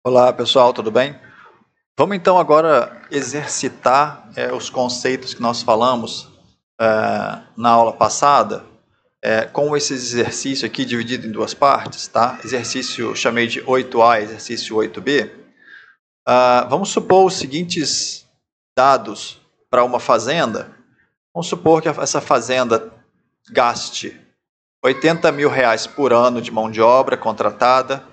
Olá pessoal, tudo bem? Vamos então agora exercitar os conceitos que nós falamos na aula passada, com esse exercício aqui dividido em duas partes, tá? Exercício chamei de 8A, exercício 8B. Vamos supor os seguintes dados para uma fazenda. Vamos supor que essa fazenda gaste R$80 mil por ano de mão de obra contratada,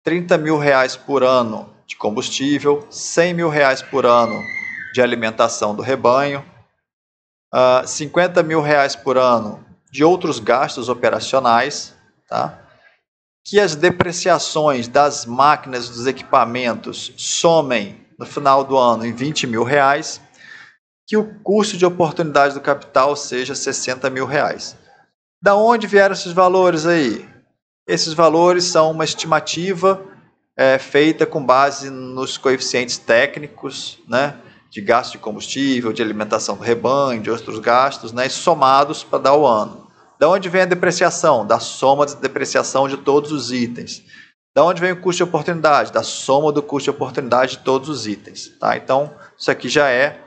R$30 mil por ano de combustível, R$100 mil por ano de alimentação do rebanho, R$50 mil por ano de outros gastos operacionais, tá? Que as depreciações das máquinas e dos equipamentos somem no final do ano em R$20 mil, que o custo de oportunidade do capital seja R$60 mil. Da onde vieram esses valores aí? Esses valores são uma estimativa feita com base nos coeficientes técnicos, né, de gasto de combustível, de alimentação do rebanho, de outros gastos, né, somados para dar o ano. Da onde vem a depreciação? Da soma de depreciação de todos os itens. Da onde vem o custo de oportunidade? Da soma do custo de oportunidade de todos os itens. Tá? Então, isso aqui já é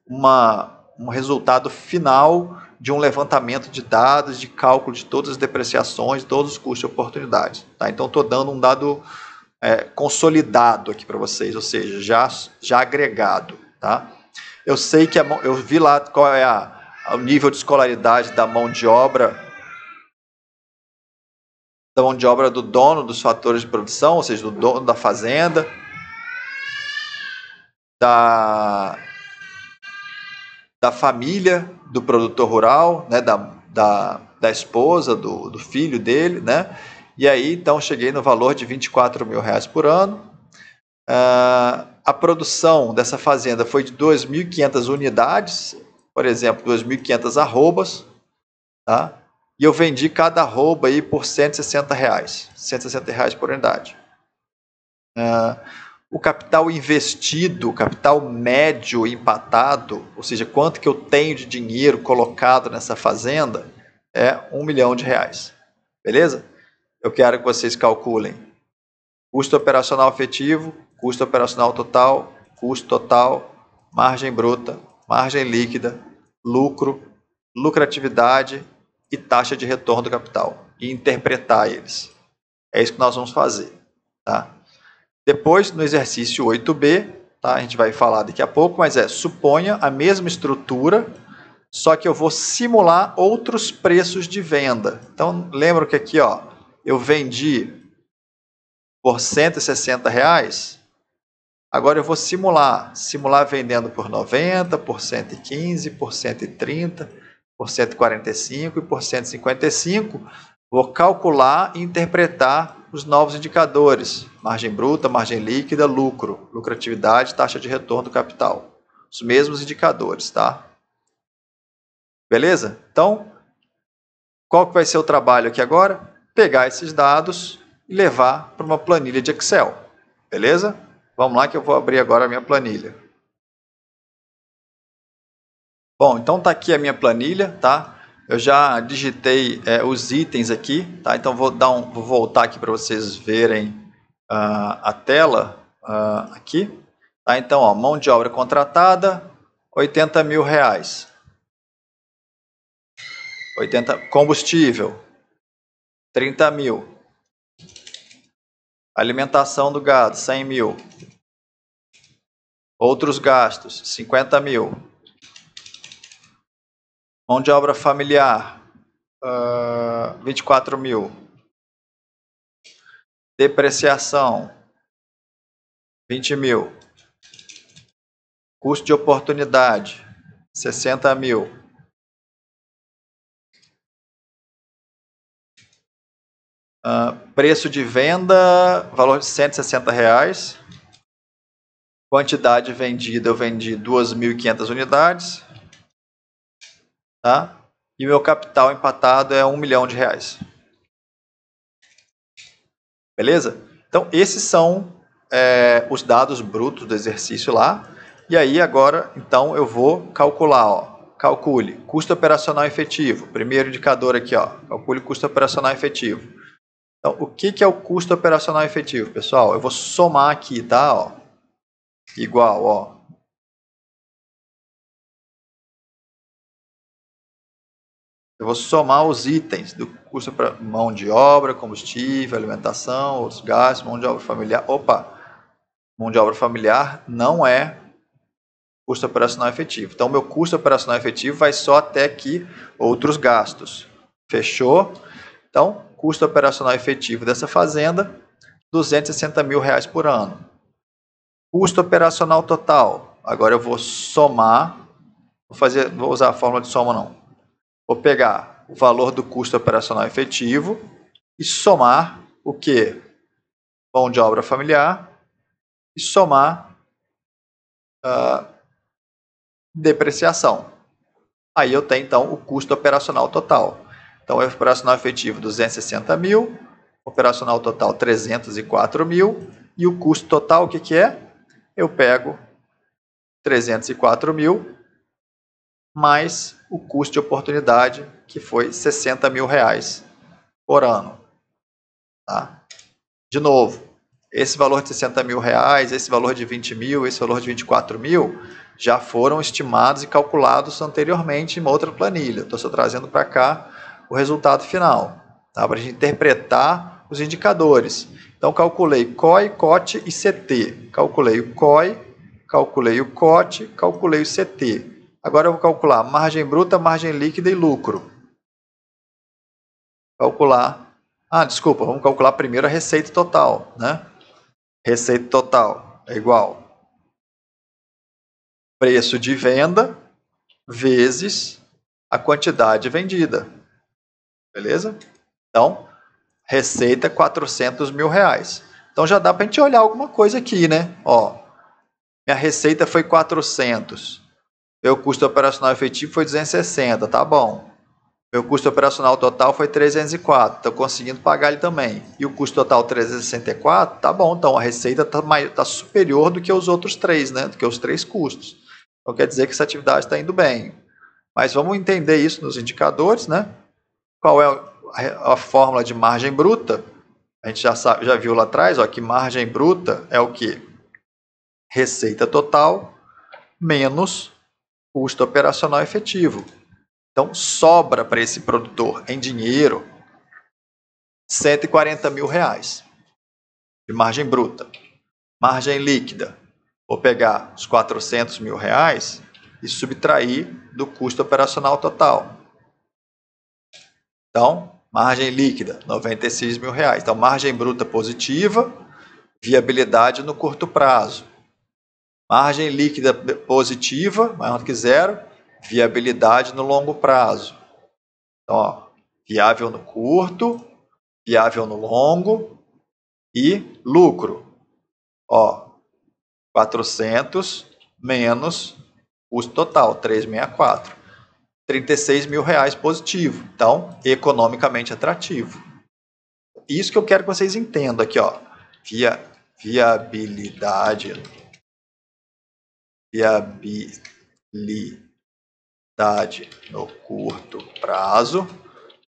um resultado final de um levantamento de dados, de cálculo de todas as depreciações, de todos os custos de oportunidade. Tá? Então, estou dando um dado consolidado aqui para vocês, ou seja, já agregado. Tá? Eu sei que eu vi lá qual é o nível de escolaridade da mão de obra do dono dos fatores de produção, ou seja, do dono da fazenda, da família do produtor rural, né, da esposa, do filho dele, né? E aí, então, cheguei no valor de R$24 mil por ano. A produção dessa fazenda foi de 2.500 unidades, por exemplo, 2.500 arrobas, tá? E eu vendi cada arroba aí por R$160, R$160 por unidade. O capital investido, o capital médio empatado, ou seja, quanto que eu tenho de dinheiro colocado nessa fazenda, é R$1 milhão. Beleza? Eu quero que vocês calculem custo operacional efetivo, custo operacional total, custo total, margem bruta, margem líquida, lucro, lucratividade e taxa de retorno do capital. E interpretar eles. É isso que nós vamos fazer. Tá? Depois, no exercício 8B, tá? A gente vai falar daqui a pouco, mas suponha a mesma estrutura, só que eu vou simular outros preços de venda. Então, lembra que aqui eu vendi por R$160, agora eu vou simular vendendo por 90, por 115, por 130, por 145 e por 155. Vou calcular e interpretar os novos indicadores, margem bruta, margem líquida, lucro, lucratividade, taxa de retorno do capital. Os mesmos indicadores, tá? Beleza? Então, qual que vai ser o trabalho aqui agora? Pegar esses dados e levar para uma planilha de Excel. Beleza? Vamos lá que eu vou abrir agora a minha planilha. Bom, então está aqui a minha planilha, tá? Eu já digitei os itens aqui, tá? Então vou voltar aqui para vocês verem a tela aqui. Tá? Então, mão de obra contratada, R$80 mil. Combustível, R$30 mil. Alimentação do gado, R$100 mil. Outros gastos, R$50 mil. Mão de obra familiar, R$24 mil. Depreciação, R$20 mil. Custo de oportunidade, R$60 mil. Preço de venda, valor de R$160. Quantidade vendida, eu vendi 2.500 unidades. Tá? E meu capital empatado é R$1 milhão. Beleza? Então, esses são os dados brutos do exercício lá. E aí, agora, então, eu vou calcular. Calcule custo operacional efetivo. Primeiro indicador aqui. Calcule custo operacional efetivo. Então, o que é o custo operacional efetivo, pessoal? Eu vou somar aqui, tá? Ó, igual, ó. Eu vou somar os itens do custo para mão de obra, combustível, alimentação, os gastos, mão de obra familiar. Opa, mão de obra familiar não é custo operacional efetivo. Então, meu custo operacional efetivo vai só até aqui outros gastos. Fechou? Então, custo operacional efetivo dessa fazenda, R$260 mil por ano. Custo operacional total. Agora eu vou somar, vou usar a fórmula de soma não. Vou pegar o valor do custo operacional efetivo e somar o que? Mão de obra familiar e somar depreciação. Aí eu tenho então o custo operacional total. Então, o operacional efetivo 260 mil, operacional total 304 mil e o custo total o que é? Eu pego 304 mil mais o custo de oportunidade, que foi R$60 mil por ano. Tá? De novo, esse valor de R$60 mil, esse valor de 20 mil, esse valor de 24 mil, já foram estimados e calculados anteriormente em uma outra planilha. Estou só trazendo para cá o resultado final, tá? Para a gente interpretar os indicadores. Então, calculei COI, COT e CT. Calculei o COI, calculei o COT, calculei o CT. Agora eu vou calcular margem bruta, margem líquida e lucro. Desculpa, vamos calcular primeiro a receita total, né? Receita total é igual preço de venda vezes a quantidade vendida. Beleza? Então, receita R$400 mil. Então, já dá para a gente olhar alguma coisa aqui, né? Ó, minha receita foi 400. Meu custo operacional efetivo foi 260, tá bom. Meu custo operacional total foi 304, estou conseguindo pagar ele também. E o custo total 364, tá bom, então a receita está superior do que os outros três, né? Do que os três custos. Então quer dizer que essa atividade está indo bem. Mas vamos entender isso nos indicadores, né? Qual é a fórmula de margem bruta? A gente já viu lá atrás, ó, que margem bruta é o quê? Receita total menos custo operacional efetivo. Então, sobra para esse produtor em dinheiro R$140 mil de margem bruta. Margem líquida, vou pegar os R$400 mil e subtrair do custo operacional total. Então, margem líquida, R$96 mil. Então, margem bruta positiva, viabilidade no curto prazo. Margem líquida positiva, maior do que zero, viabilidade no longo prazo. Então, ó, viável no curto, viável no longo e lucro. Ó, 400 menos custo total, 364. R$36 mil positivo. Então, economicamente atrativo. Isso que eu quero que vocês entendam aqui, ó. Viabilidade no curto prazo,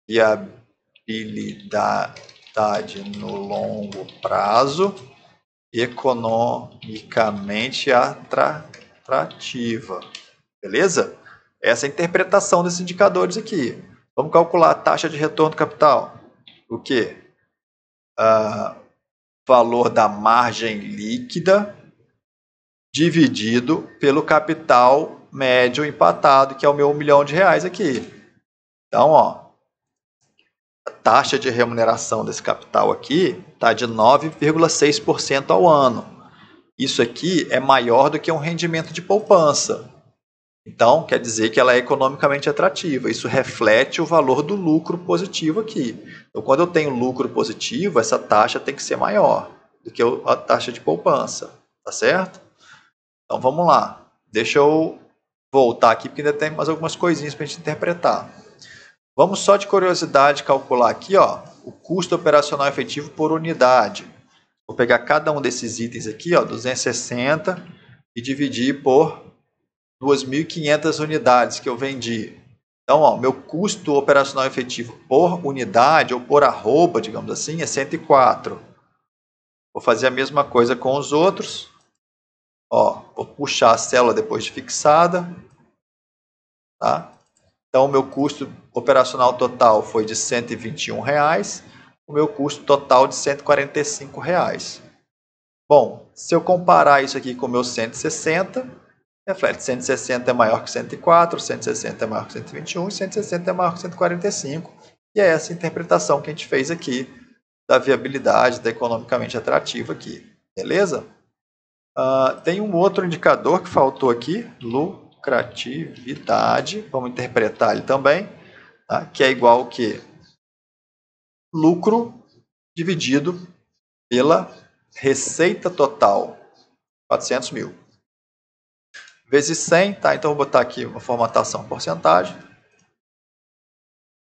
viabilidade no longo prazo, economicamente atrativa. Beleza? Essa é a interpretação desses indicadores aqui. Vamos calcular a taxa de retorno do capital. O quê? Valor da margem líquida dividido pelo capital médio empatado, que é o meu R$1 milhão aqui. Então, ó, a taxa de remuneração desse capital aqui está de 9,6% ao ano. Isso aqui é maior do que um rendimento de poupança. Então, quer dizer que ela é economicamente atrativa. Isso reflete o valor do lucro positivo aqui. Então, quando eu tenho lucro positivo, essa taxa tem que ser maior do que a taxa de poupança. Tá certo? Então, vamos lá. Deixa eu voltar aqui, porque ainda tem mais algumas coisinhas para a gente interpretar. Vamos só de curiosidade calcular aqui, ó, o custo operacional efetivo por unidade. Vou pegar cada um desses itens aqui, ó, 260, e dividir por 2.500 unidades que eu vendi. Então, ó, meu custo operacional efetivo por unidade ou por arroba, digamos assim, é 104. Vou fazer a mesma coisa com os outros. Ó, vou puxar a célula depois de fixada. Tá? Então, o meu custo operacional total foi de R$ 121. O meu custo total de R$ 145. Bom, se eu comparar isso aqui com o meu 160, reflete 160 é maior que 104, 160 é maior que 121 e 160 é maior que 145. E é essa interpretação que a gente fez aqui da viabilidade, da economicamente atrativa aqui. Beleza? Tem um outro indicador que faltou aqui, lucratividade. Vamos interpretar ele também, tá? Que é igual que lucro dividido pela receita total, 400 mil. Vezes 100, tá? Então, vou botar aqui uma formatação porcentagem.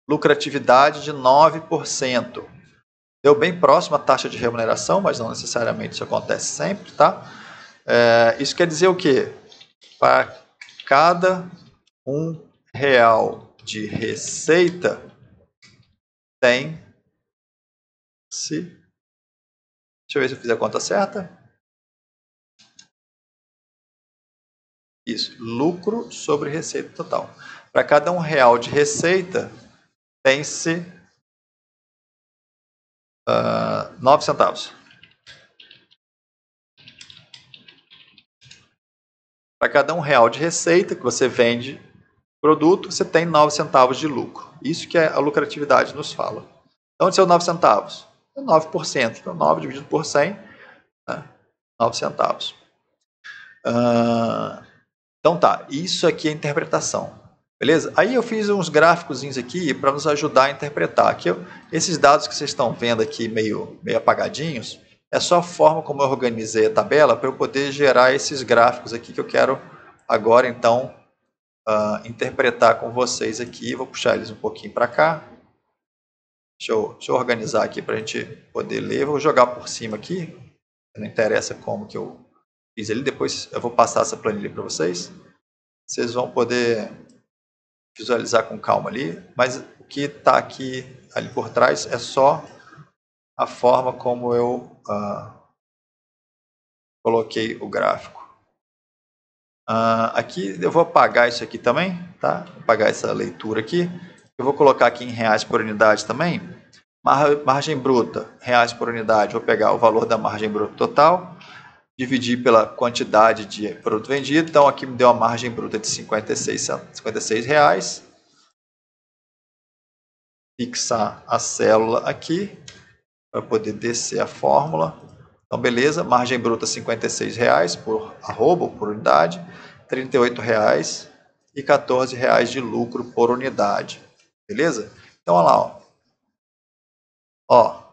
Lucratividade de 9%. Deu bem próximo à taxa de remuneração, mas não necessariamente isso acontece sempre, tá? Isso quer dizer o quê? Para cada R$1 de receita, tem-se... Deixa eu ver se eu fiz a conta certa. Isso, lucro sobre receita total. Para cada R$1 de receita, tem-se 9 centavos. Para cada R$1 de receita que você vende produto, você tem 9 centavos de lucro. Isso que a lucratividade nos fala. Então, onde são 9 centavos? É 9%. Então, 9 dividido por 100, né? 9 centavos. Então, tá. Isso aqui é a interpretação. Beleza? Aí eu fiz uns gráficos aqui para nos ajudar a interpretar. Aqui, esses dados que vocês estão vendo aqui meio apagadinhos, é só a forma como eu organizei a tabela para eu poder gerar esses gráficos aqui que eu quero agora, então, interpretar com vocês aqui. Vou puxar eles um pouquinho para cá. Deixa eu organizar aqui para a gente poder ler. Vou jogar por cima aqui. Não interessa como que eu fiz ali. Depois eu vou passar essa planilha para vocês. Vocês vão poder visualizar com calma ali. Mas o que está aqui ali por trás é só a forma como eu coloquei o gráfico. Aqui eu vou apagar isso aqui também, tá? Vou apagar essa leitura aqui. Eu vou colocar aqui em reais por unidade também. Margem bruta, reais por unidade. Vou pegar o valor da margem bruta total, dividir pela quantidade de produto vendido. Então, aqui me deu a margem bruta de 56 reais. Fixar a célula aqui, para poder descer a fórmula. Então, beleza, margem bruta R$ 56 por arroba ou por unidade, R$ 38 e R$ 14 de lucro por unidade. Beleza? Então, olha lá. Ó.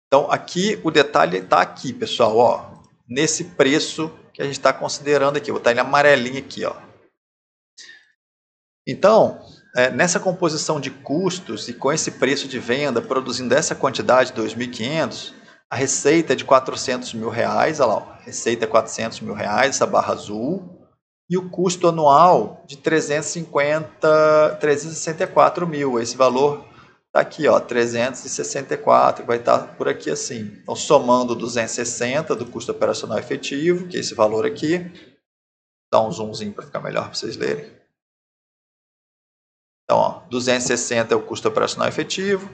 Então, aqui o detalhe está aqui, pessoal. Ó, nesse preço que a gente está considerando aqui. Vou botar ele amarelinho aqui. Ó. Então, nessa composição de custos e com esse preço de venda, produzindo essa quantidade de 2.500, a receita é de R$400 mil, olha lá, ó, receita é R$400 mil, essa barra azul, e o custo anual de 364 mil, esse valor está aqui, ó, 364, vai estar por aqui assim. Então, somando 260 do custo operacional efetivo, que é esse valor aqui, dá um zoomzinho para ficar melhor para vocês lerem. Então, ó, 260 é o custo operacional efetivo,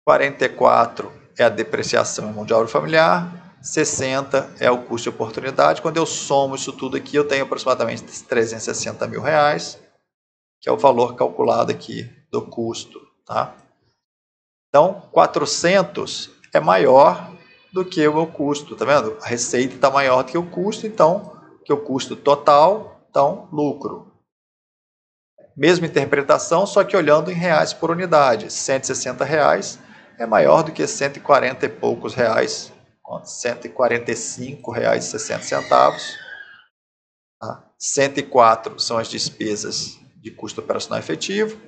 44 é a depreciação em mão de obra familiar, 60 é o custo de oportunidade. Quando eu somo isso tudo aqui, eu tenho aproximadamente 360 mil reais, que é o valor calculado aqui do custo. Tá? Então, 400 é maior do que o meu custo, tá vendo? A receita está maior do que o custo, então, que o custo total, então, lucro. Mesma interpretação, só que olhando em reais por unidade. 160 reais é maior do que 140 e poucos reais, R$ 145,60. Tá? 104 são as despesas de custo operacional efetivo.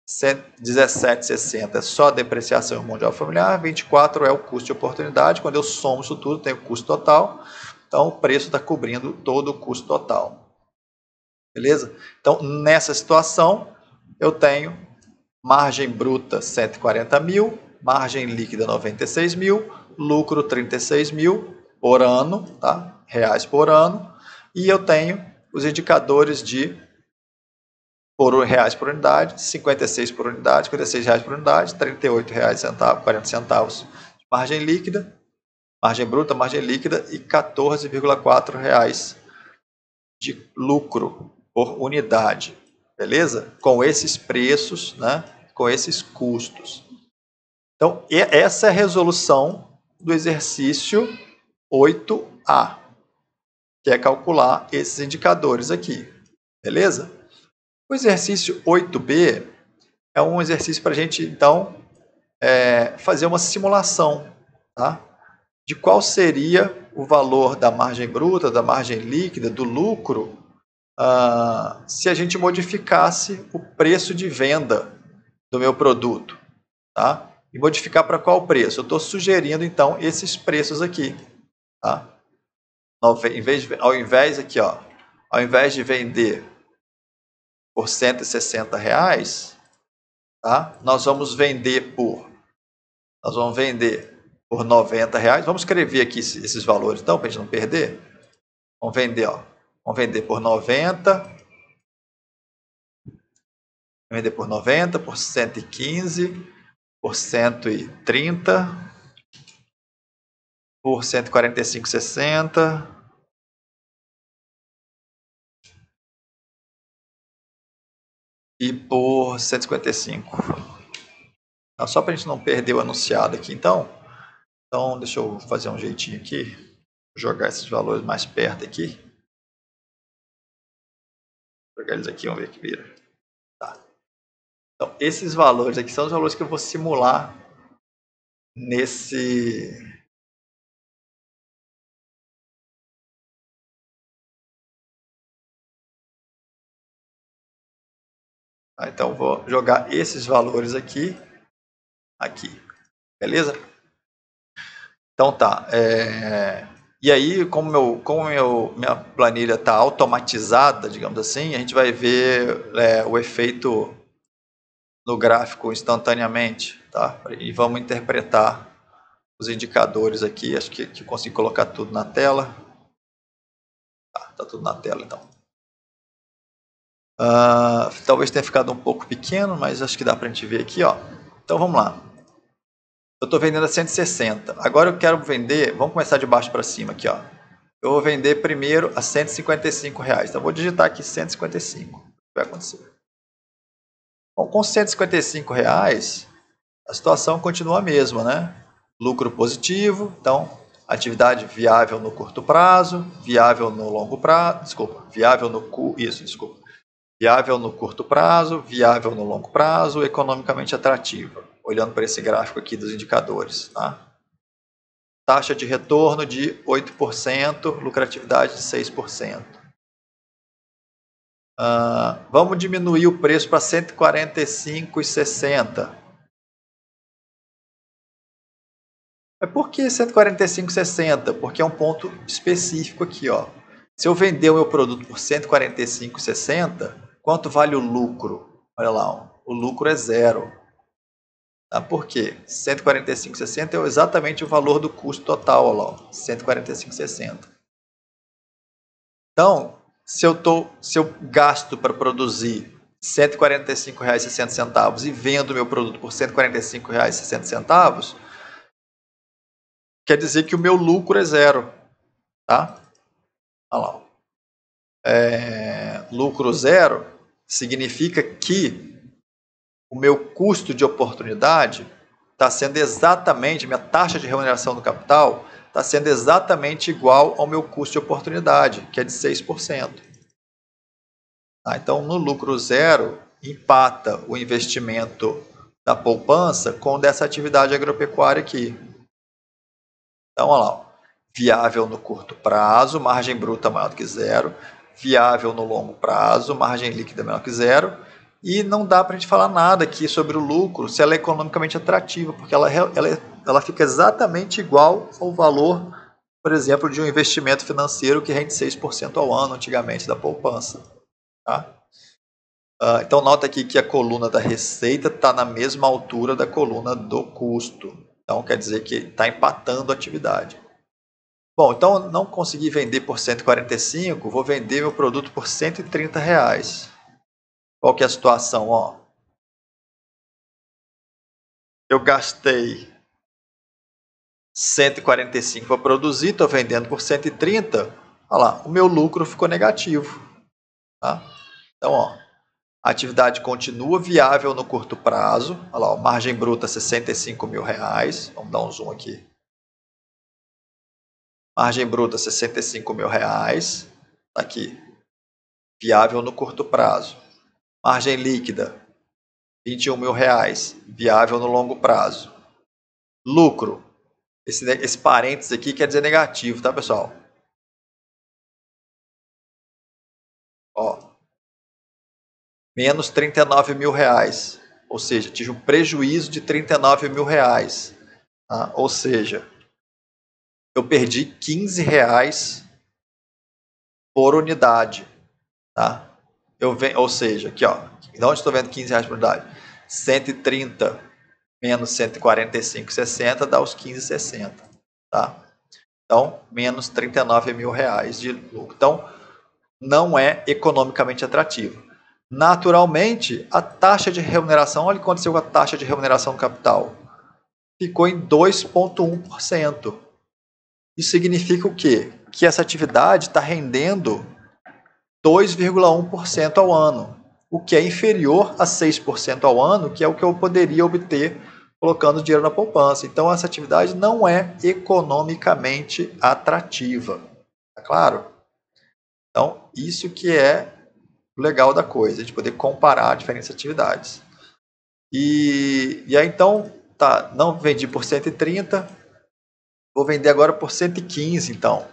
17,60 é só depreciação em mão de obra familiar. 24 é o custo de oportunidade. Quando eu somo isso tudo, tem o custo total. Então, o preço está cobrindo todo o custo total. Beleza? Então, nessa situação, eu tenho margem bruta 140 mil, margem líquida 96 mil, lucro 36 mil por ano, tá? Reais por ano, e eu tenho os indicadores de reais por unidade, 56 por unidade, 56 reais por unidade, 38 reais 40 centavos de margem líquida, margem bruta, margem líquida e 14,4 reais de lucro por unidade, beleza? Com esses preços, né? Com esses custos. Então, essa é a resolução do exercício 8A, que é calcular esses indicadores aqui, beleza? O exercício 8B é um exercício para a gente, então, fazer uma simulação, tá? De qual seria o valor da margem bruta, da margem líquida, do lucro, se a gente modificasse o preço de venda do meu produto, tá? E modificar para qual preço? Eu estou sugerindo, então, esses preços aqui, tá? Ao invés de vender por R$160, tá? Nós vamos vender por R$90. Vamos escrever aqui esses valores, então, para a gente não perder. Vamos vender por 90. Vender por 90, por 115, por 130, por 145,60. E por 155. Então, só para a gente não perder o anunciado aqui, então, deixa eu fazer um jeitinho aqui, jogar esses valores mais perto aqui. Vou jogar eles aqui, vamos ver que vira. Tá. Então, esses valores aqui são os valores que eu vou simular nesse... Então, vou jogar esses valores aqui, beleza? Então tá, e aí como minha planilha está automatizada, digamos assim, a gente vai ver o efeito no gráfico instantaneamente, tá? E vamos interpretar os indicadores aqui, acho que consigo colocar tudo na tela. Tá tudo na tela então. Talvez tenha ficado um pouco pequeno, mas acho que dá para a gente ver aqui, ó. Então vamos lá. Eu estou vendendo a 160. Agora eu quero vender, vamos começar de baixo para cima aqui, ó. Eu vou vender primeiro a R$155. Então vou digitar aqui 155. O que vai acontecer? Bom, com R$155, a situação continua a mesma, né? Lucro positivo, então atividade viável no curto prazo, viável no longo prazo, viável no curto prazo, viável no longo prazo, economicamente atrativa. Olhando para esse gráfico aqui dos indicadores, tá? Taxa de retorno de 8%, lucratividade de 6%. Vamos diminuir o preço para 145,60. Por que 145,60? Porque é um ponto específico aqui, ó. Se eu vender o meu produto por 145,60, quanto vale o lucro? Olha lá, ó, o lucro é zero. Por quê? 145,60 é exatamente o valor do custo total, olha lá, 145,60. Então, se eu gasto para produzir R$145,60 e vendo meu produto por R$145,60, quer dizer que o meu lucro é zero, tá? Olha lá. Lucro zero significa que o meu custo de oportunidade está sendo exatamente, minha taxa de remuneração do capital está sendo exatamente igual ao meu custo de oportunidade, que é de 6%. Então, no lucro zero, empata o investimento da poupança com o dessa atividade agropecuária aqui. Então, olha lá, viável no curto prazo, margem bruta maior do que zero, viável no longo prazo, margem líquida menor que zero, e não dá para a gente falar nada aqui sobre o lucro se ela é economicamente atrativa, porque ela fica exatamente igual ao valor, por exemplo, de um investimento financeiro que rende 6% ao ano antigamente da poupança. Tá? Então, nota aqui que a coluna da receita está na mesma altura da coluna do custo. Então, quer dizer que está empatando a atividade. Bom, então não consegui vender por 145, vou vender meu produto por 130 reais. Qual que é a situação? Ó, eu gastei 145 para produzir, estou vendendo por 130. Olha lá, o meu lucro ficou negativo. Tá? Então, ó, a atividade continua viável no curto prazo. Olha lá, ó, margem bruta 65 mil reais. Vamos dar um zoom aqui. Margem bruta 65 mil reais. Tá aqui. Viável no curto prazo. Margem líquida 21 mil reais. Viável no longo prazo. Lucro. Esse parênteses aqui quer dizer negativo, tá, pessoal? Ó, menos 39 mil reais. Ou seja, tive um prejuízo de 39 mil reais. Tá? Ou seja, eu perdi 15 reais por unidade. Tá? Ou seja, aqui, ó, de onde estou vendo 15 reais por unidade? 130 menos 145,60 dá os 15,60. Tá? Então, menos 39 mil reais de lucro. Então, não é economicamente atrativo. Naturalmente, a taxa de remuneração, olha o que aconteceu com a taxa de remuneração do capital. Ficou em 2,1%. Isso significa o quê? Que essa atividade está rendendo 2,1% ao ano, o que é inferior a 6% ao ano, que é o que eu poderia obter colocando dinheiro na poupança. Então, essa atividade não é economicamente atrativa. Tá claro? Então, isso que é o legal da coisa, de poder comparar diferentes atividades. E aí, então, tá, não vendi por 130, vou vender agora por 115, então.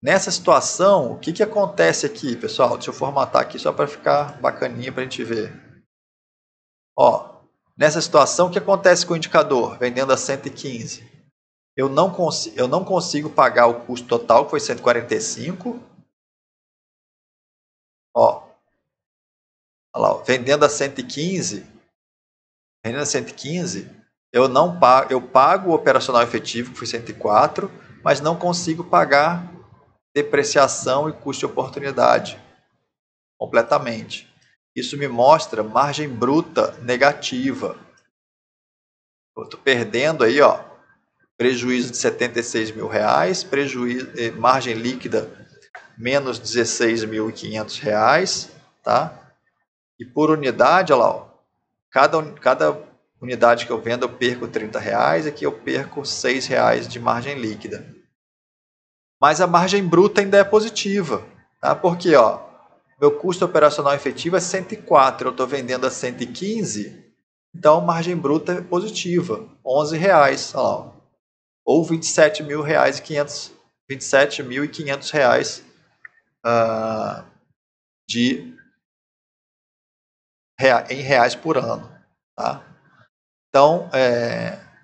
Nessa situação, o que acontece aqui, pessoal? Deixa eu formatar aqui só para ficar bacaninha para a gente ver. Ó, nessa situação, o que acontece com o indicador vendendo a 115? Eu não consigo pagar o custo total, que foi 145. Ó, olha lá, vendendo a 115, eu pago o operacional efetivo, que foi 104, mas não consigo pagar depreciação e custo de oportunidade completamente. Isso me mostra margem bruta negativa. Eu estou perdendo aí, ó, prejuízo de 76 mil reais, margem líquida menos 16.500 reais, tá? E por unidade, olha lá, ó, cada unidade que eu vendo eu perco 30 reais, aqui eu perco 6 reais de margem líquida. Mas a margem bruta ainda é positiva, tá? Porque, ó, meu custo operacional efetivo é 104, eu estou vendendo a 115, então margem bruta é positiva, 11 reais, olha lá, ou 27.500 reais em reais por ano. Tá? Então,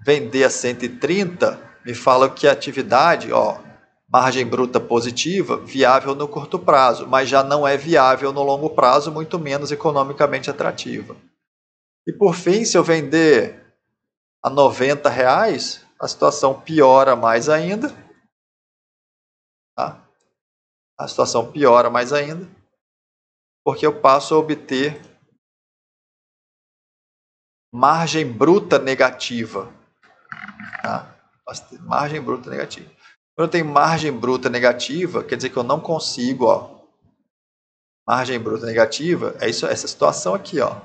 vender a 130 me fala que a atividade, ó, margem bruta positiva, viável no curto prazo, mas já não é viável no longo prazo, muito menos economicamente atrativa. E por fim, se eu vender a 90 reais, a situação piora mais ainda. Tá? A situação piora mais ainda, porque eu passo a obter margem bruta negativa. Tá? Margem bruta negativa. Quando eu tenho margem bruta negativa, quer dizer que eu não consigo, ó, margem bruta negativa, é isso, essa situação aqui, ó.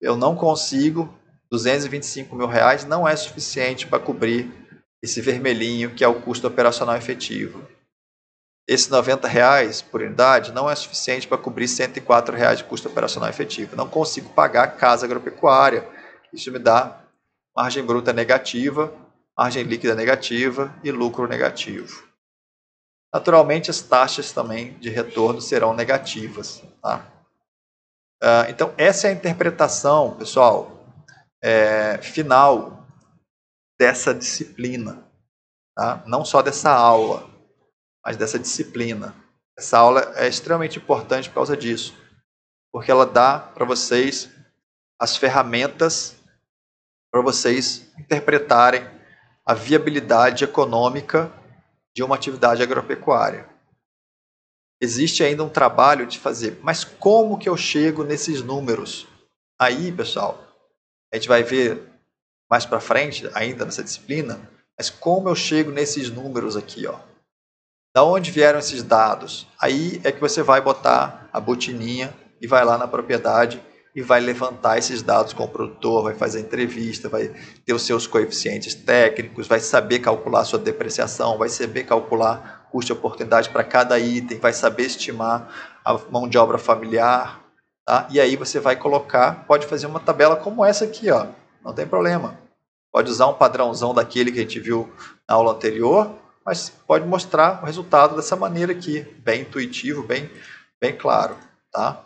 Eu não consigo, 225 mil reais não é suficiente para cobrir esse vermelhinho que é o custo operacional efetivo. Esse 90 reais por unidade não é suficiente para cobrir 104 reais de custo operacional efetivo. Não consigo pagar a casa agropecuária. Isso me dá margem bruta negativa, margem líquida negativa e lucro negativo. Naturalmente, as taxas também de retorno serão negativas. Tá? Então, essa é a interpretação, pessoal, final dessa disciplina. Tá? Não só dessa aula, mas dessa disciplina. Essa aula é extremamente importante por causa disso. porque ela dá para vocês as ferramentas para vocês interpretarem a viabilidade econômica de uma atividade agropecuária. Existe ainda um trabalho de fazer, mas como que eu chego nesses números? Aí, pessoal, a gente vai ver mais para frente, ainda nessa disciplina, mas como eu chego nesses números aqui, ó? Da onde vieram esses dados? Aí é que você vai botar a botininha e vai lá na propriedade e vai levantar esses dados com o produtor, vai fazer entrevista, vai ter os seus coeficientes técnicos, vai saber calcular a sua depreciação, vai saber calcular custo de oportunidade para cada item, vai saber estimar a mão de obra familiar, tá? E aí você vai colocar, pode fazer uma tabela como essa aqui, ó, não tem problema. Pode usar um padrãozão daquele que a gente viu na aula anterior, mas pode mostrar o resultado dessa maneira aqui, bem intuitivo, bem claro, tá?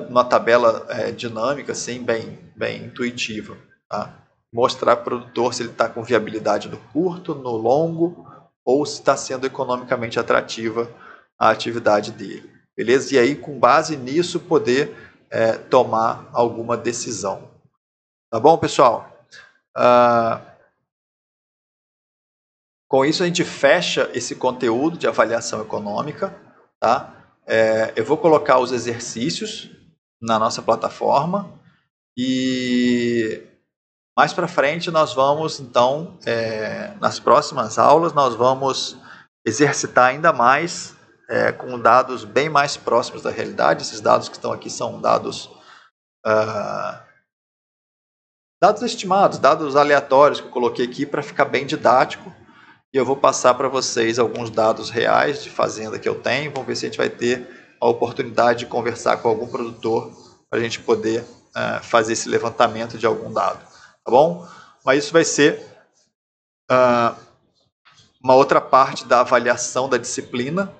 Numa tabela dinâmica, assim, bem intuitiva, tá? Mostrar para o produtor se ele está com viabilidade no curto, no longo, ou se está sendo economicamente atrativa a atividade dele, beleza? E aí, com base nisso, poder tomar alguma decisão. Tá bom, pessoal? Com isso, a gente fecha esse conteúdo de avaliação econômica, tá? Eu vou colocar os exercícios na nossa plataforma e mais para frente nós vamos, então, nas próximas aulas, nós vamos exercitar ainda mais com dados bem mais próximos da realidade. Esses dados que estão aqui são dados estimados, dados aleatórios que eu coloquei aqui para ficar bem didático. E eu vou passar para vocês alguns dados reais de fazenda que eu tenho. Vamos ver se a gente vai ter a oportunidade de conversar com algum produtor para a gente poder fazer esse levantamento de algum dado. Tá bom? Mas isso vai ser uma outra parte da avaliação da disciplina,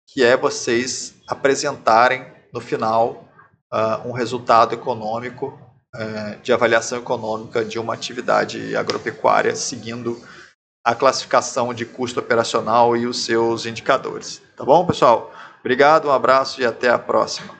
que é vocês apresentarem no final um resultado econômico, de avaliação econômica de uma atividade agropecuária, seguindo a classificação de custo operacional e os seus indicadores. Tá bom, pessoal? Obrigado, um abraço e até a próxima.